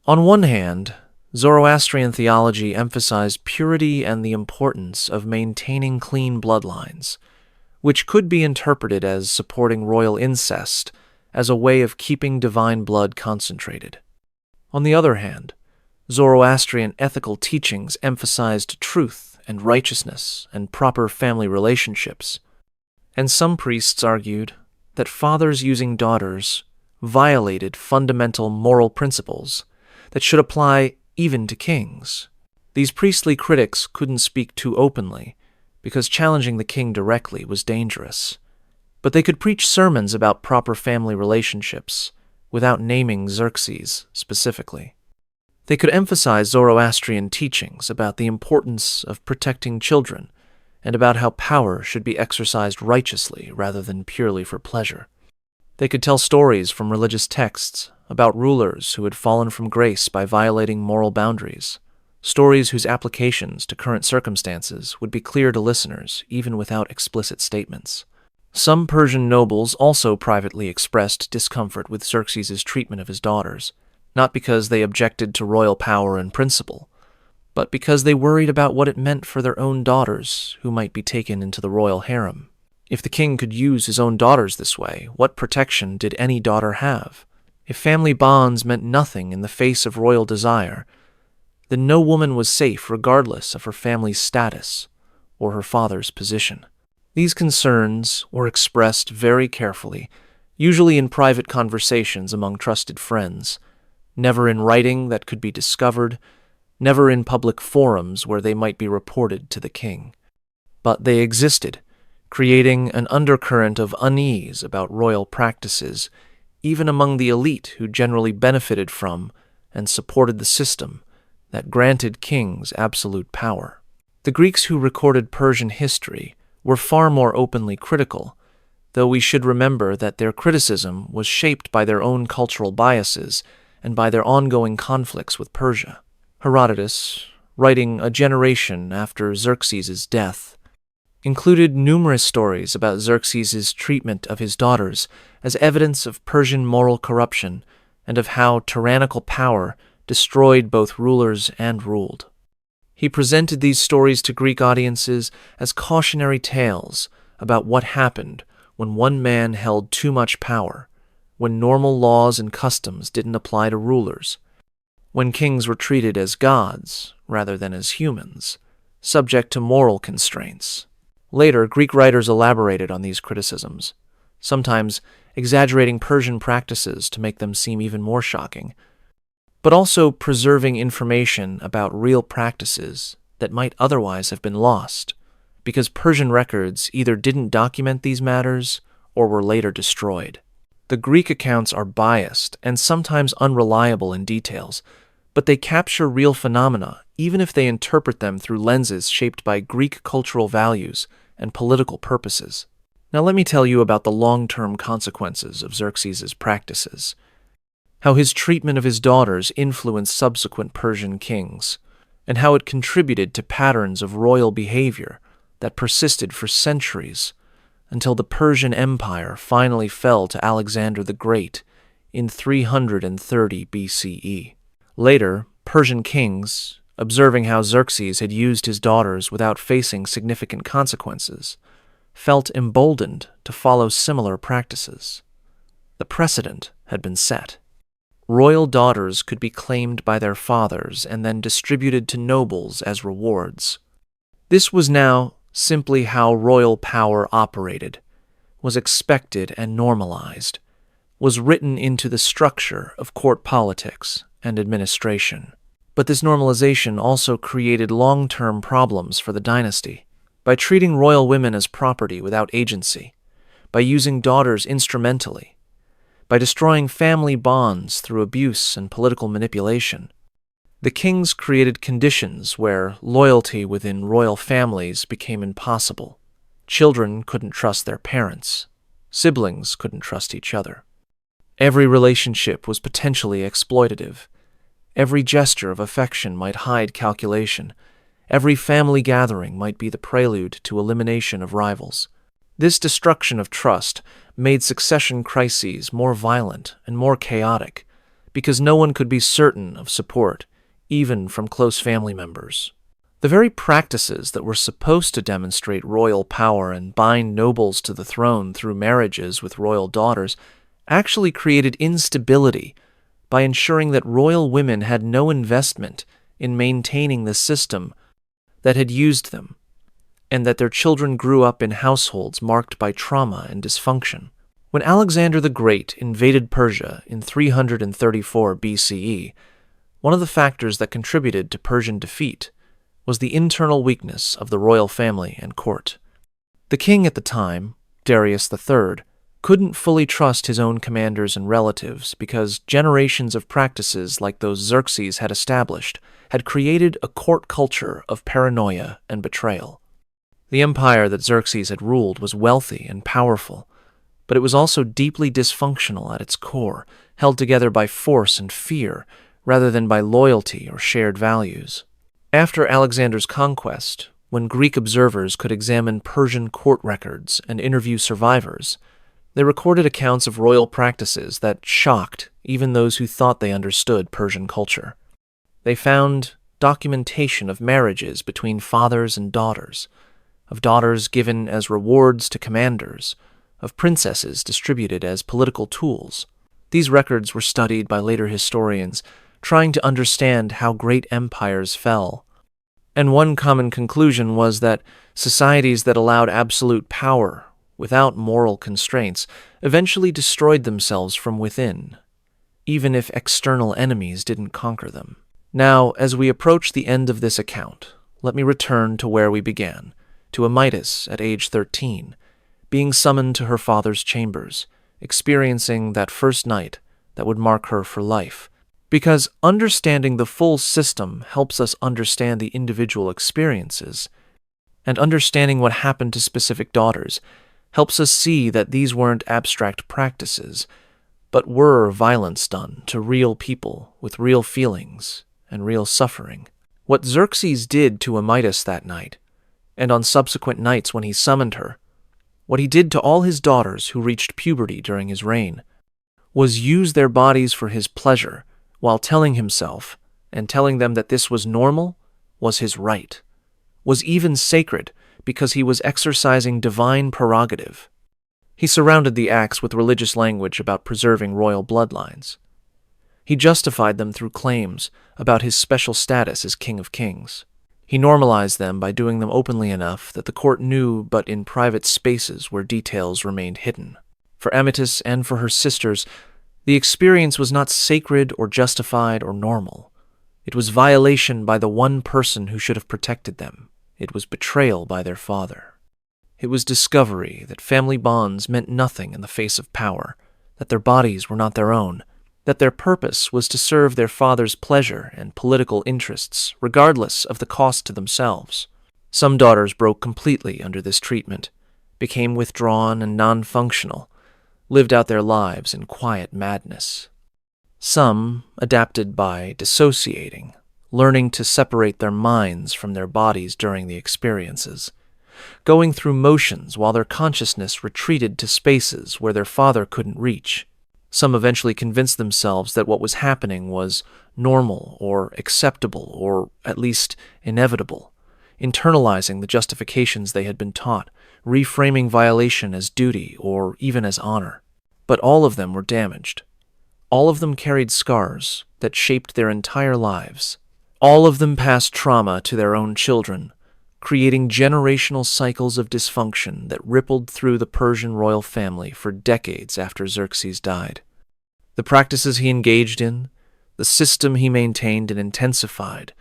On one hand, Zoroastrian theology emphasized purity and the importance of maintaining clean bloodlines, which could be interpreted as supporting royal incest as a way of keeping divine blood concentrated. On the other hand, Zoroastrian ethical teachings emphasized truth and righteousness and proper family relationships, and some priests argued that fathers using daughters violated fundamental moral principles that should apply even to kings. These priestly critics couldn't speak too openly because challenging the king directly was dangerous, but they could preach sermons about proper family relationships without naming Xerxes specifically. They could emphasize Zoroastrian teachings about the importance of protecting children and about how power should be exercised righteously rather than purely for pleasure. They could tell stories from religious texts about rulers who had fallen from grace by violating moral boundaries, stories whose applications to current circumstances would be clear to listeners even without explicit statements. Some Persian nobles also privately expressed discomfort with Xerxes' treatment of his daughters, not because they objected to royal power and principle, but because they worried about what it meant for their own daughters who might be taken into the royal harem. If the king could use his own daughters this way, what protection did any daughter have? If family bonds meant nothing in the face of royal desire, then no woman was safe regardless of her family's status or her father's position. These concerns were expressed very carefully, usually in private conversations among trusted friends, never in writing that could be discovered, never in public forums where they might be reported to the king. But they existed, creating an undercurrent of unease about royal practices, even among the elite who generally benefited from and supported the system that granted kings absolute power. The Greeks who recorded Persian history were far more openly critical, though we should remember that their criticism was shaped by their own cultural biases and by their ongoing conflicts with Persia. Herodotus, writing a generation after Xerxes' death, included numerous stories about Xerxes' treatment of his daughters as evidence of Persian moral corruption and of how tyrannical power destroyed both rulers and ruled. He presented these stories to Greek audiences as cautionary tales about what happened when one man held too much power, when normal laws and customs didn't apply to rulers, when kings were treated as gods rather than as humans, subject to moral constraints. Later, Greek writers elaborated on these criticisms, sometimes exaggerating Persian practices to make them seem even more shocking, but also preserving information about real practices that might otherwise have been lost, because Persian records either didn't document these matters or were later destroyed. The Greek accounts are biased and sometimes unreliable in details, but they capture real phenomena even if they interpret them through lenses shaped by Greek cultural values and political purposes. Now let me tell you about the long-term consequences of Xerxes' practices, how his treatment of his daughters influenced subsequent Persian kings, and how it contributed to patterns of royal behavior that persisted for centuries until the Persian Empire finally fell to Alexander the Great in 330 BCE. Later, Persian kings, observing how Xerxes had used his daughters without facing significant consequences, felt emboldened to follow similar practices. The precedent had been set. Royal daughters could be claimed by their fathers and then distributed to nobles as rewards. This was now simply how royal power operated, was expected and normalized, was written into the structure of court politics and administration. But this normalization also created long-term problems for the dynasty. By treating royal women as property without agency, by using daughters instrumentally, by destroying family bonds through abuse and political manipulation, the kings created conditions where loyalty within royal families became impossible. Children couldn't trust their parents. Siblings couldn't trust each other. Every relationship was potentially exploitative. Every gesture of affection might hide calculation. Every family gathering might be the prelude to elimination of rivals. This destruction of trust made succession crises more violent and more chaotic because no one could be certain of support, even from close family members. The very practices that were supposed to demonstrate royal power and bind nobles to the throne through marriages with royal daughters actually created instability by ensuring that royal women had no investment in maintaining the system that had used them, and that their children grew up in households marked by trauma and dysfunction. When Alexander the Great invaded Persia in 334 BCE, one of the factors that contributed to Persian defeat was the internal weakness of the royal family and court. The king at the time, Darius III, couldn't fully trust his own commanders and relatives because generations of practices like those Xerxes had established had created a court culture of paranoia and betrayal. The empire that Xerxes had ruled was wealthy and powerful, but it was also deeply dysfunctional at its core, held together by force and fear rather than by loyalty or shared values. After Alexander's conquest, when Greek observers could examine Persian court records and interview survivors, they recorded accounts of royal practices that shocked even those who thought they understood Persian culture. They found documentation of marriages between fathers and daughters, of daughters given as rewards to commanders, of princesses distributed as political tools. These records were studied by later historians, trying to understand how great empires fell. And one common conclusion was that societies that allowed absolute power without moral constraints eventually destroyed themselves from within, even if external enemies didn't conquer them. Now, as we approach the end of this account, let me return to where we began, to Amytis at age 13, being summoned to her father's chambers, experiencing that first night that would mark her for life. Because understanding the full system helps us understand the individual experiences, and understanding what happened to specific daughters helps us see that these weren't abstract practices, but were violence done to real people with real feelings and real suffering. What Xerxes did to Amytis that night, and on subsequent nights when he summoned her, what he did to all his daughters who reached puberty during his reign, was use their bodies for his pleasure, while telling himself and telling them that this was normal, was his right, was even sacred because he was exercising divine prerogative. He surrounded the acts with religious language about preserving royal bloodlines. He justified them through claims about his special status as King of Kings. He normalized them by doing them openly enough that the court knew, but in private spaces where details remained hidden. For Amytis and for her sisters, the experience was not sacred or justified or normal. It was violation by the one person who should have protected them. It was betrayal by their father. It was discovery that family bonds meant nothing in the face of power, that their bodies were not their own, that their purpose was to serve their father's pleasure and political interests, regardless of the cost to themselves. Some daughters broke completely under this treatment, became withdrawn and non-functional, lived out their lives in quiet madness. Some adapted by dissociating, learning to separate their minds from their bodies during the experiences, going through motions while their consciousness retreated to spaces where their father couldn't reach. Some eventually convinced themselves that what was happening was normal or acceptable or at least inevitable, internalizing the justifications they had been taught, reframing violation as duty or even as honor. But all of them were damaged. All of them carried scars that shaped their entire lives. All of them passed trauma to their own children, creating generational cycles of dysfunction that rippled through the Persian royal family for decades after Xerxes died. The practices he engaged in, the system he maintained and intensified,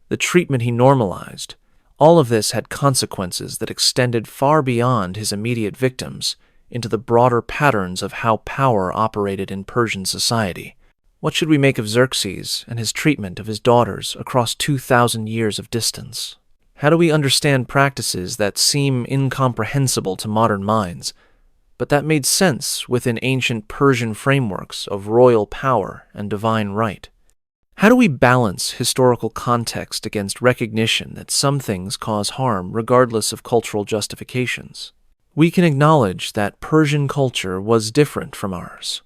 the treatment he normalized, all of this had consequences that extended far beyond his immediate victims into the broader patterns of how power operated in Persian society. What should we make of Xerxes and his treatment of his daughters across 2,000 years of distance? How do we understand practices that seem incomprehensible to modern minds, but that made sense within ancient Persian frameworks of royal power and divine right? How do we balance historical context against recognition that some things cause harm regardless of cultural justifications? We can acknowledge that Persian culture was different from ours,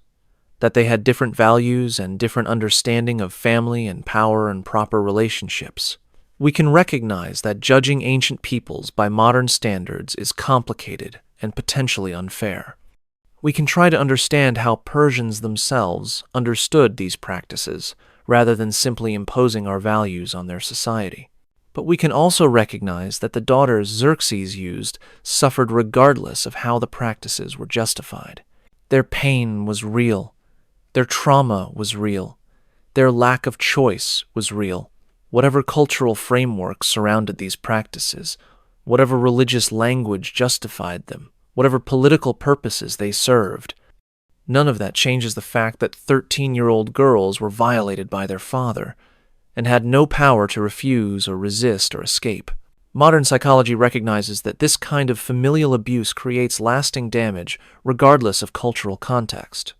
that they had different values and different understanding of family and power and proper relationships. We can recognize that judging ancient peoples by modern standards is complicated and potentially unfair. We can try to understand how Persians themselves understood these practices rather than simply imposing our values on their society. But we can also recognize that the daughters Xerxes used suffered regardless of how the practices were justified. Their pain was real. Their trauma was real. Their lack of choice was real. Whatever cultural framework surrounded these practices, whatever religious language justified them, whatever political purposes they served, none of that changes the fact that 13-year-old girls were violated by their father and had no power to refuse or resist or escape. Modern psychology recognizes that this kind of familial abuse creates lasting damage regardless of cultural context.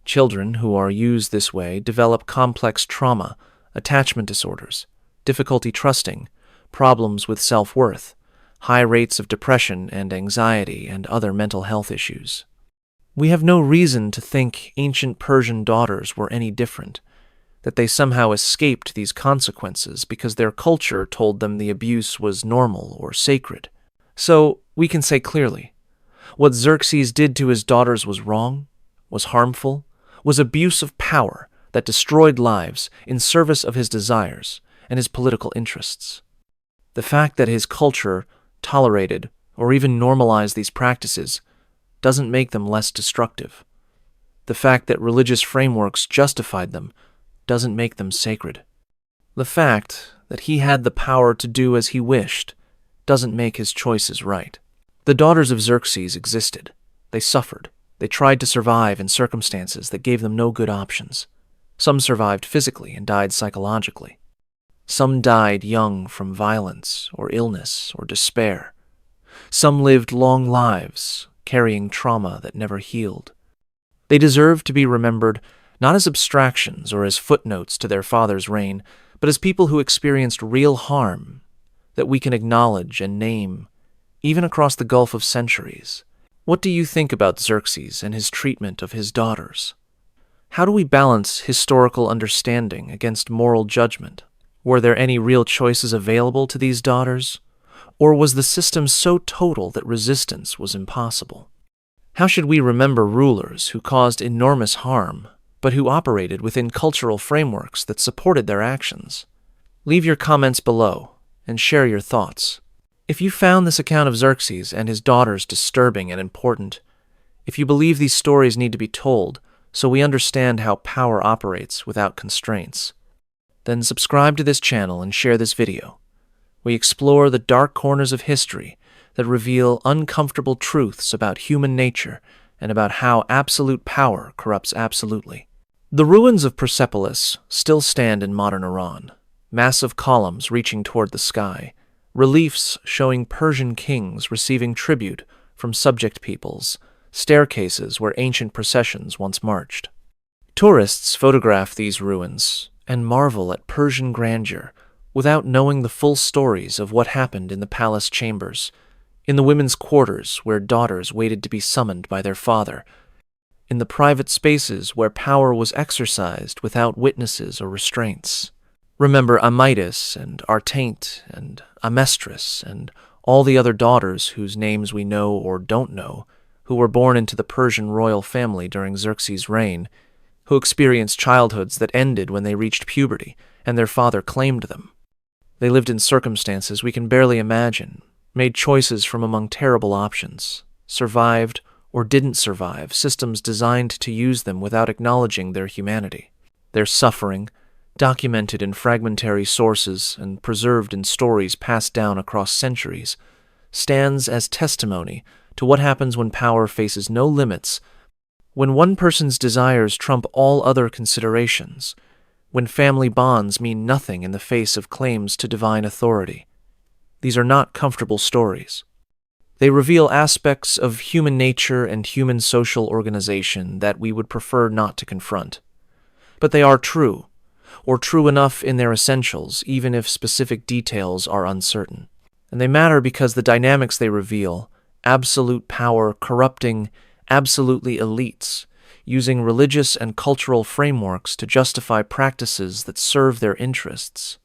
Children who are used this way develop complex trauma, attachment disorders, difficulty trusting, problems with self-worth, high rates of depression and anxiety, and other mental health issues. We have no reason to think ancient Persian daughters were any different, that they somehow escaped these consequences because their culture told them the abuse was normal or sacred. So we can say clearly, what Xerxes did to his daughters was wrong, was harmful, was abuse of power that destroyed lives in service of his desires and his political interests. The fact that his culture tolerated or even normalized these practices doesn't make them less destructive. The fact that religious frameworks justified them doesn't make them sacred. The fact that he had the power to do as he wished doesn't make his choices right. The daughters of Xerxes existed. They suffered. They tried to survive in circumstances that gave them no good options. Some survived physically and died psychologically. Some died young from violence or illness or despair. Some lived long lives, carrying trauma that never healed. They deserve to be remembered not as abstractions or as footnotes to their father's reign, but as people who experienced real harm that we can acknowledge and name, even across the gulf of centuries. What do you think about Xerxes and his treatment of his daughters? How do we balance historical understanding against moral judgment? Were there any real choices available to these daughters? Or was the system so total that resistance was impossible? How should we remember rulers who caused enormous harm, but who operated within cultural frameworks that supported their actions? Leave your comments below and share your thoughts. If you found this account of Xerxes and his daughters disturbing and important, if you believe these stories need to be told so we understand how power operates without constraints, then subscribe to this channel and share this video. We explore the dark corners of history that reveal uncomfortable truths about human nature and about how absolute power corrupts absolutely. The ruins of Persepolis still stand in modern Iran, massive columns reaching toward the sky, reliefs showing Persian kings receiving tribute from subject peoples, staircases where ancient processions once marched. Tourists photograph these ruins and marvel at Persian grandeur without knowing the full stories of what happened in the palace chambers, in the women's quarters where daughters waited to be summoned by their father, in the private spaces where power was exercised without witnesses or restraints. Remember Amytis and Artaint and Amestris and all the other daughters whose names we know or don't know, who were born into the Persian royal family during Xerxes' reign, who experienced childhoods that ended when they reached puberty and their father claimed them. They lived in circumstances we can barely imagine, made choices from among terrible options, survived or didn't survive systems designed to use them without acknowledging their humanity. Their suffering, documented in fragmentary sources and preserved in stories passed down across centuries, stands as testimony to what happens when power faces no limits, when one person's desires trump all other considerations, when family bonds mean nothing in the face of claims to divine authority. These are not comfortable stories. They reveal aspects of human nature and human social organization that we would prefer not to confront. But they are true, or true enough in their essentials, even if specific details are uncertain. And they matter because the dynamics they reveal, absolute power corrupting absolutely elites, using religious and cultural frameworks to justify practices that serve their interests,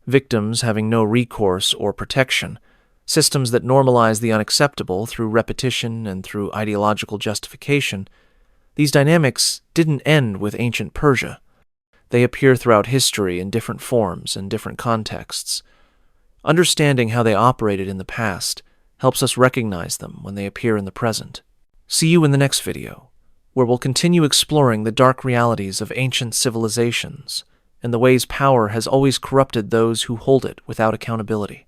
victims having no recourse or protection, systems that normalize the unacceptable through repetition and through ideological justification. These dynamics didn't end with ancient Persia. They appear throughout history in different forms and different contexts. Understanding how they operated in the past helps us recognize them when they appear in the present. See you in the next video, where we'll continue exploring the dark realities of ancient civilizations and the ways power has always corrupted those who hold it without accountability.